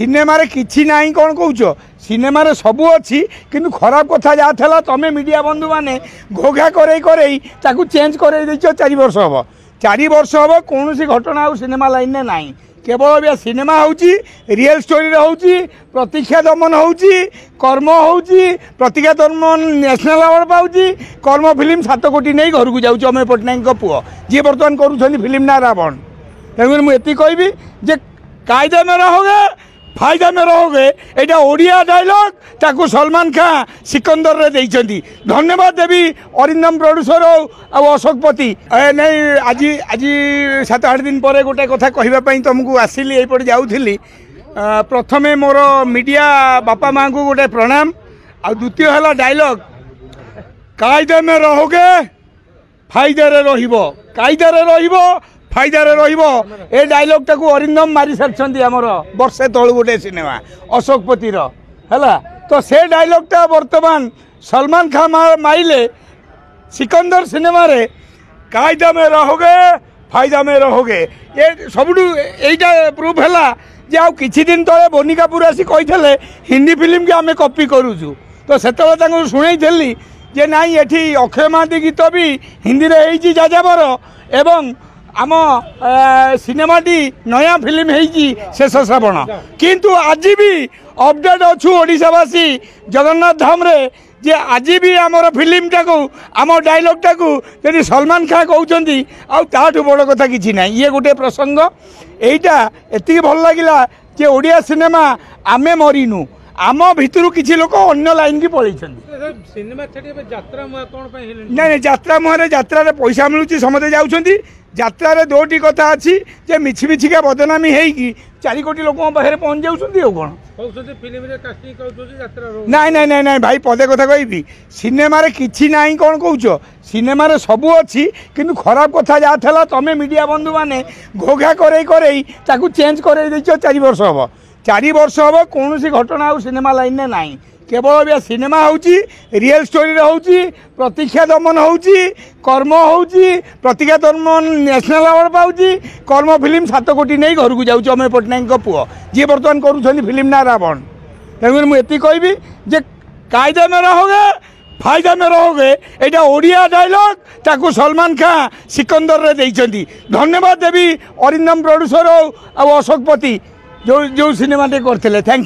Cinema रे किछि नाही कौन कौच सिनेमा रे सबू अच्छी किंतु खराब कथा जहाँ था तुम मीडिया बंधु मैंने घोघा करे चेंज कर 4 वर्ष हम 4 वर्ष हम कौन घटना आ सिनेमा लाइन में ना केवल भी सिनेमा होची रियल स्टोरी होची प्रतीक्षा दमन होची कर्म होची प्रतीक्षा दमन नेशनल अवार्ड पाउची कर्म फिल्म 7 कोटी नहीं घर को जाऊँ अमेय पट्टनायक पुओ जी बर्तमान करुँच फिल्म ना रावण तेणुकर मुझे कहबी जे कायदे में रहोगे फायदा में रहोगे एटा ओडिया डायलॉग ताकू सलमान खान सिकंदर रे देइछंती धन्यवाद देवी अरिंदम प्रोड्यूसर और अशोकपति नहीं आज 7-8 दिन पर गोटे कथा कहवाई तुमको आसिली एपटे जाऊली प्रथमे मोर मीडिया बापा माँ को गोटे प्रणाम आ द्वितीय है डायलॉग कायदे में रहोगे फायदे रहिबो कायदे रहिबो फायदा रहिबो ए डायलॉग टाकू अरिंदम मारी सारी आमर वर्षे तलू गोटे सिनेमा अशोकपति है तो से डायलॉग टा वर्तमान सलमान खान माइले सिकंदर सिनेमा रे कायदा में रहोगे फायदा में रहोगे ये सब यहीटा प्रूफ है जे आउ किछि दिन तले बोनी कपूर आसी कही हिंदी फिल्म के आम कॉपी करूँ तो से शुणी जे नाई एठी अक्षय महांती गीत भी हिंदी रे हेइची जाजाबर एवं आम सिनेमाटी नया फिल्म होगी शेष श्रावण किंतु आज भी अपडेट अच्छु ओडिशावासी जगन्नाथ धाम रे जे आज भी आमर फिल्म टाकू आम डायलॉग टाकू यदि सलमान खान कहते आठू बड़ कथा किसी ना ये गोटे प्रसंग यहीटा एति भल लगिला जे ओडिया सिनेमा आमे मरीनु आम भितर किसी लोक अन्य लाइन की पलि नहीं यात्रा मुहर यात्रा पैसा मिलूँ समझे जाऊँगी यात्रा रे 2टी कथा अच्छी जे मिछि मिछिका बदनामी होगी 4 कोटी लोक पाखे पहुँच जाऊँगी कौन नाई नाई नाई नाई भाई पदे कथा कहबी सिनेमा रे किछि नाही कौन कौच सिनेमा रे सबू अच्छी किंतु खराब कथा जहाँ था तुम मीडिया बंधु मैंने घोघा करे चेंज कर 4 वर्ष हम 4 वर्ष हम कौन घटना आ सिनेमा लाइन में ना केवल भी सिनेमा होची रियल स्टोरी होची प्रतीक्षा दमन होची कर्म होची प्रतीक्षा दमन नेशनल अवार्ड पाउची कर्म फिल्म 7 कोटी नहीं घर को जाऊँ अमेय पट्टनायक पुओ जी बर्तमान करुँच फिल्म ना रावण तेणुकर मुझे कहबी जे कायदे में रहोगे फायदा में रहोगे एटा ओडिया डायलॉग ताकू सलमान खान सिकंदर रे देइछंती धन्यवाद देवी अरिंदम प्रोड्यूसर और अशोकपति जो सिनेमा करते थैंक यू।